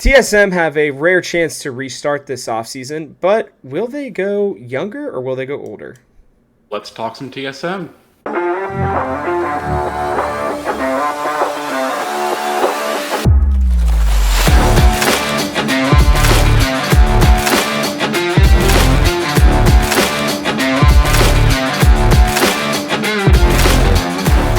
TSM have a rare chance to restart this offseason, but will they go younger or will they go older? Let's talk some TSM.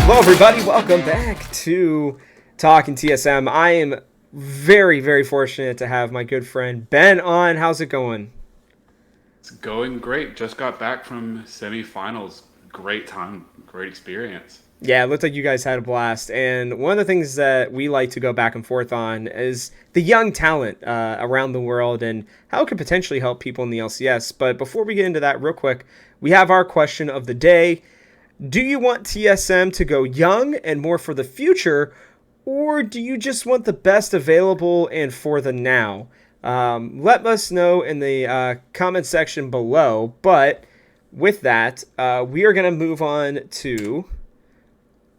Hello, everybody. Welcome back to Talking TSM. I am very, very fortunate to have my good friend Ben on. How's it going? It's going great. Just got back from semifinals. Great time, great experience. Yeah, it looked like you guys had a blast. And one of the things that we like to go back and forth on is the young talent around the world and how it could potentially help people in the LCS. But before we get into that, real quick, we have our question of the day. Do you want TSM to go young and more for the future, or do you just want the best available and for the now? Let us know in the comment section below. But with that, we are going to move on to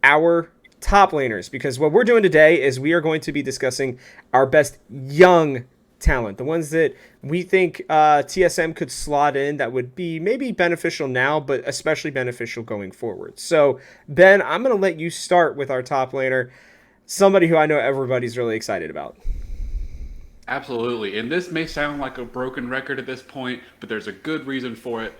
our top laners because what we're doing today is we are going to be discussing our best young talent, the ones that we think TSM could slot in that would be maybe beneficial now, but especially beneficial going forward. So, Ben, I'm going to let you start with our top laner, somebody who I know everybody's really excited about. Absolutely. And this may sound like a broken record at this point, but there's a good reason for it.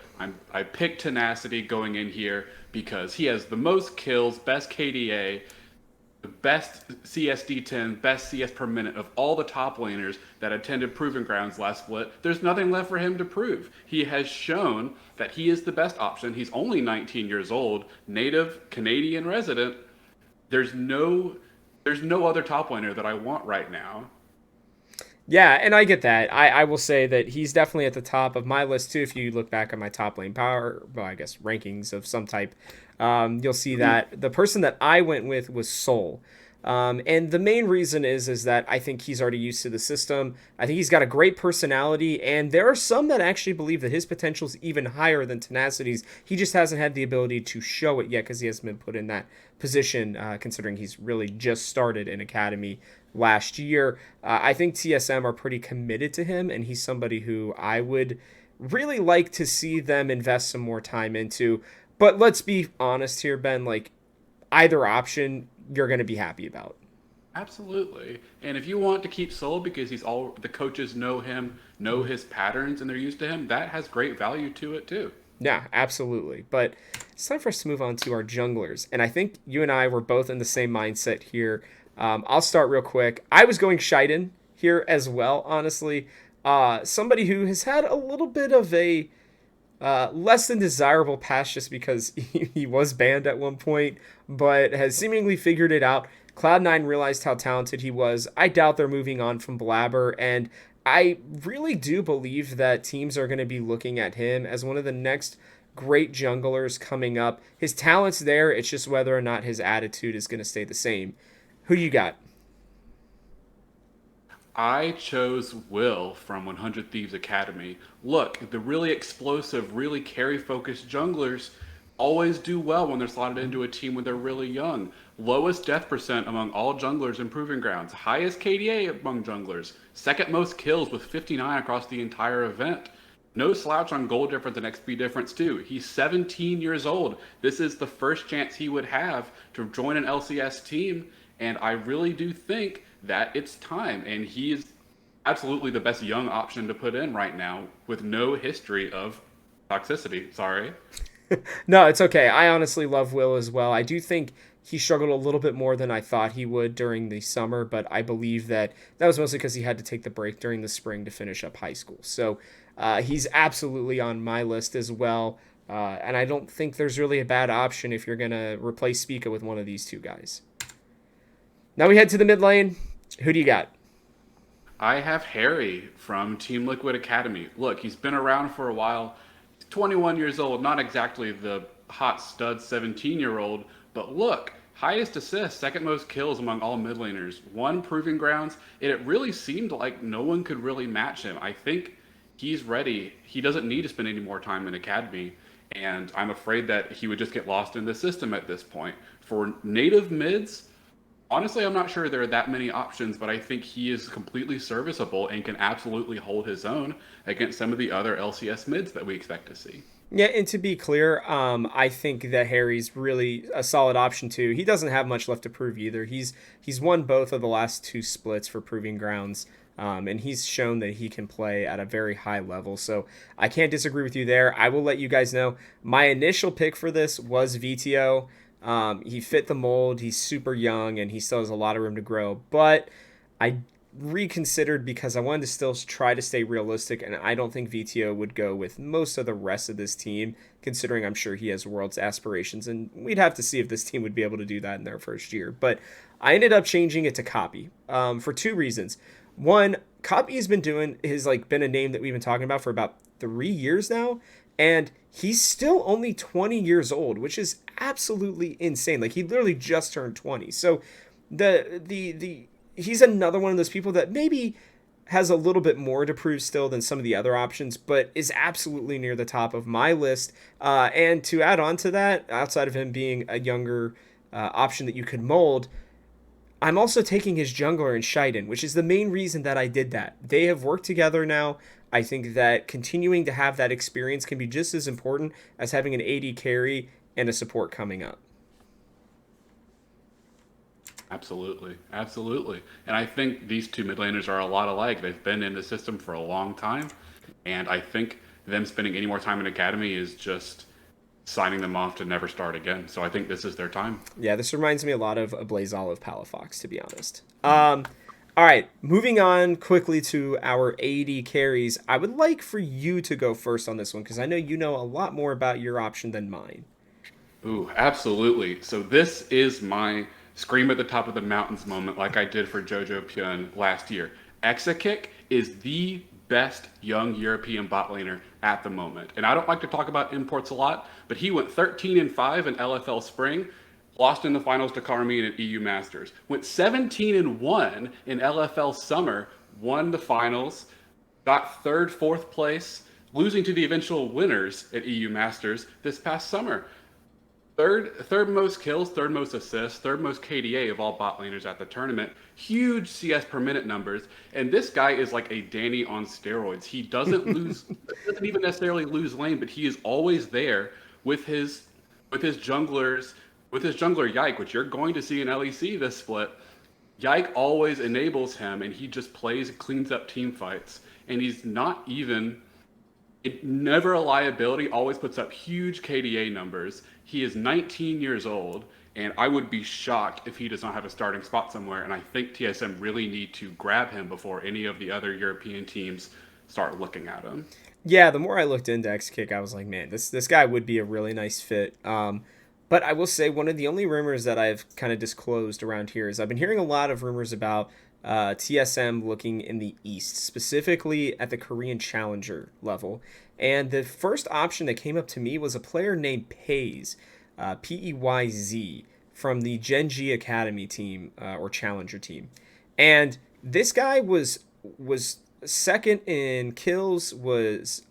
I picked Tenacity going in here because he has the most kills, best KDA, the best CSD10, best CS per minute of all the top laners that attended Proving Grounds last split. There's nothing left for him to prove. He has shown that he is the best option. He's only 19 years old, native Canadian resident. There's no there's no other top laner that I want right now. Yeah, and I get that. I will say that he's definitely at the top of my list too. If you look back at my top lane power, well, I guess rankings of some type, you'll see that the person that I went with was Soul. And the main reason is that I think he's already used to the system. I think he's got a great personality, and there are some that actually believe that his potential is even higher than Tenacity's. He just hasn't had the ability to show it yet because he hasn't been put in that position, considering he's really just started in Academy last year. I think TSM are pretty committed to him, and he's somebody who I would really like to see them invest some more time into. But let's be honest here, Ben. Like, either option, you're going to be happy about. Absolutely. And if you want to keep Soul because he's all the coaches know him, know his patterns, and they're used to him, that has great value to it too. Yeah, absolutely. But it's time for us to move on to our junglers. And I think you and I were both in the same mindset here. I'll start real quick. I was going Shiden here as well, honestly. Somebody who has had a little bit of a less than desirable past just because he was banned at one point, but has seemingly figured it out. Cloud9 realized how talented he was. I doubt they're moving on from Blabber, and I really do believe that teams are going to be looking at him as one of the next great junglers coming up. His talent's there, it's just whether or not his attitude is going to stay the same. Who you got? I chose Will from 100 Thieves Academy. Look, the really explosive, really carry focused junglers always do well when they're slotted into a team when they're really young. Lowest death percent among all junglers in Proving Grounds. Highest KDA among junglers. Second most kills with 59 across the entire event. No slouch on goal difference and XP difference too. He's 17 years old. This is the first chance he would have to join an LCS team, and I really do think that it's time. And he is absolutely the best young option to put in right now with no history of toxicity. Sorry. No, it's okay. I honestly love Will as well. I do think he struggled a little bit more than I thought he would during the summer, but I believe that that was mostly because he had to take the break during the spring to finish up high school. So he's absolutely on my list as well. And I don't think there's really a bad option if you're going to replace Spica with one of these two guys. Now we head to the mid lane. Who do you got? I have Harry from Team Liquid Academy. Look, he's been around for a while. He's 21 years old, not exactly the hot stud 17-year-old, but look, highest assists, second most kills among all mid laners, one Proving Grounds, and it really seemed like no one could really match him. I think he's ready. He doesn't need to spend any more time in Academy, and I'm afraid that he would just get lost in the system at this point. For native mids, Honestly, I'm not sure there are that many options, but I think he is completely serviceable and can absolutely hold his own against some of the other LCS mids that we expect to see. Yeah, and to be clear, I think that Harry's really a solid option too. He doesn't have much left to prove either. He's won both of the last two splits for Proving Grounds, and he's shown that he can play at a very high level. So I can't disagree with you there. I will let you guys know my initial pick for this was VTO. He fit the mold. He's super young, and he still has a lot of room to grow. But I reconsidered because I wanted to still try to stay realistic, and I don't think VTO would go with most of the rest of this team, considering I'm sure he has world's aspirations, and we'd have to see if this team would be able to do that in their first year. But I ended up changing it to Copy for two reasons. One, Copy has been doing has like been a name that we've been talking about for about 3 years now, and he's still only 20 years old, which is absolutely insane. Like he literally just turned 20. So the he's another one of those people that maybe has a little bit more to prove still than some of the other options, but is absolutely near the top of my list. And to add on to that, outside of him being a younger option that you could mold, I'm also taking his jungler in Shiden, which is the main reason that I did that. They have worked together now. I think that continuing to have that experience can be just as important as having an AD carry and a support coming up. Absolutely, absolutely. And I think these two mid laners are a lot alike. They've been in the system for a long time, and I think them spending any more time in academy is just signing them off to never start again. So I think this is their time. Yeah, this reminds me a lot of a Blaze Olive Palafox, to be honest. All right, moving on quickly to our AD carries. I would like for you to go first on this one because I know you know a lot more about your option than mine. Ooh, absolutely. So this is my scream at the top of the mountains moment, like I did for Jojo Pyun last year. Exakick is the best young European bot laner at the moment. And I don't like to talk about imports a lot, but he went 13-5 in LFL Spring, lost in the finals to Carmine at EU Masters. Went 17-1 in LFL Summer, won the finals, got third, fourth place, losing to the eventual winners at EU Masters this past summer. Third most kills, third most assists, third most KDA of all bot laners at the tournament. Huge CS per minute numbers, and this guy is like a Danny on steroids. He doesn't lose, doesn't even necessarily lose lane, but he is always there with his junglers, with his jungler Yike, which you're going to see in LEC this split. Yike always enables him, and he just plays, cleans up team fights, and he's not even never a liability, always puts up huge KDA numbers. He is 19 years old, and I would be shocked if he does not have a starting spot somewhere. And I think TSM really need to grab him before any of the other European teams start looking at him. Yeah, the more I looked into Xkick, I was like, man, this guy would be a really nice fit. But I will say one of the only rumors that I've kind of disclosed around here is I've been hearing a lot of rumors about TSM looking in the East, specifically at the Korean Challenger level. And the first option that came up to me was a player named Peyz, Peyz, from the Gen G Academy team or Challenger team. And this guy was second in kills, was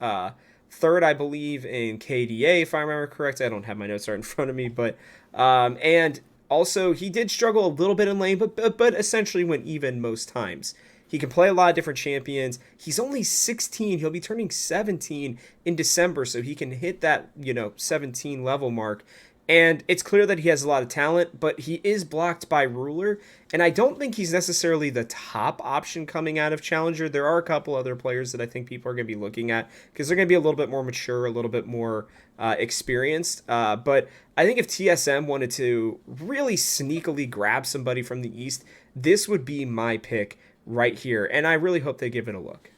third, I believe, in KDA, if I remember correct. I don't have my notes right in front of me, but and also he did struggle a little bit in lane, but essentially went even most times. He can play a lot of different champions. He's only 16. He'll be turning 17 in December, so he can hit that 17 level mark. And it's clear that he has a lot of talent, but he is blocked by Ruler. And I don't think he's necessarily the top option coming out of Challenger. There are a couple other players that I think people are going to be looking at because they're going to be a little bit more mature, a little bit more experienced. But I think if TSM wanted to really sneakily grab somebody from the East, this would be my pick right here. And I really hope they give it a look.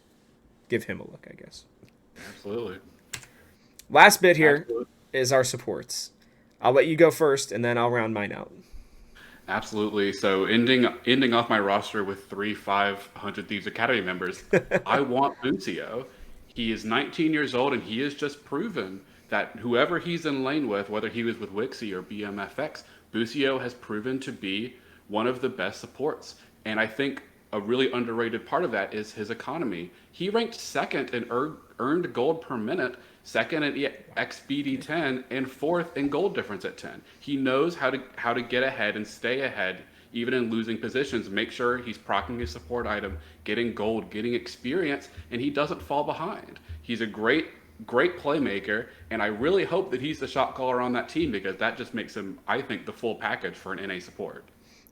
Give him a look, I guess. Absolutely. Last bit here Absolutely. is our supports. I'll let you go first, and then I'll round mine out. Absolutely. So ending off my roster with 500 Thieves Academy members, I want Lucio. He is 19 years old, and he has just proven that whoever he's in lane with, whether he was with Wixie or BMFX, Lucio has proven to be one of the best supports. And I think a really underrated part of that is his economy. He ranked second in earned gold per minute, second in XBD 10, and fourth in gold difference at 10. He knows how to get ahead and stay ahead, even in losing positions, make sure he's proccing his support item, getting gold, getting experience, and he doesn't fall behind. He's a great playmaker, and I really hope that he's the shot caller on that team because that just makes him, I think, the full package for an NA support.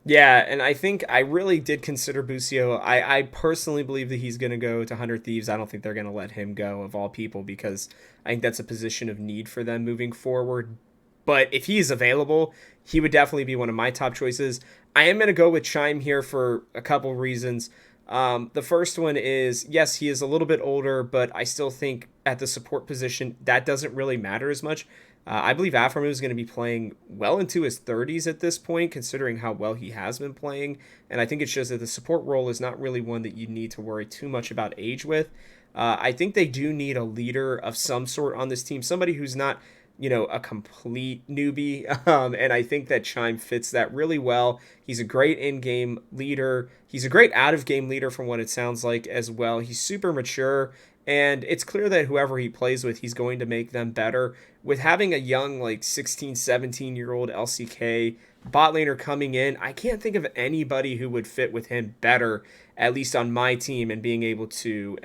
Yeah, and I think I really did consider Busio. I personally believe that he's going to go to 100 Thieves. I don't think they're going to let him go, of all people, because I think that's a position of need for them moving forward. But if he is available, he would definitely be one of my top choices. I am going to go with Chime here for a couple reasons. The first one is, yes, he is a little bit older, but I still think at the support position, that doesn't really matter as much. I believe Aframu is going to be playing well into his 30s at this point, considering how well he has been playing. And I think it shows that the support role is not really one that you need to worry too much about age with. I think they do need a leader of some sort on this team, somebody who's not, a complete newbie. And I think that Chime fits that really well. He's a great in-game leader. He's a great out-of-game leader from what it sounds like as well. He's super mature, and it's clear that whoever he plays with, he's going to make them better. With having a young, like 16, 17-year-old LCK bot laner coming in, I can't think of anybody who would fit with him better, at least on my team, and being able to,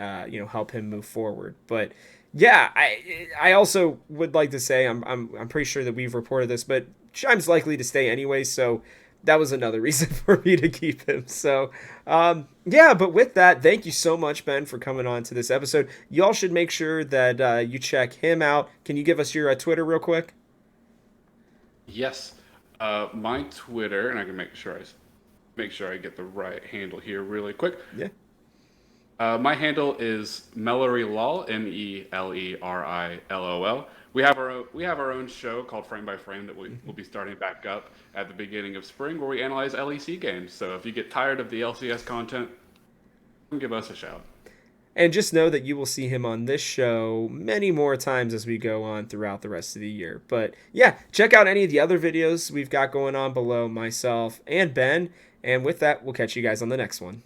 help him move forward. But yeah, I also would like to say I'm pretty sure that we've reported this, but Chime's likely to stay anyway, so that was another reason for me to keep him. So yeah, but with that, thank you so much, Ben, for coming on to this episode. Y'all should make sure that you check him out. Can you give us your Twitter real quick? Yes, my Twitter, and I can make sure I get the right handle here really quick. Yeah. My handle is Mellery Melerillol. We have our own show called Frame by Frame that we will be starting back up at the beginning of spring, where we analyze LEC games. So if you get tired of the LCS content, give us a shout. And just know that you will see him on this show many more times as we go on throughout the rest of the year. But yeah, check out any of the other videos we've got going on below, myself and Ben. And with that, we'll catch you guys on the next one.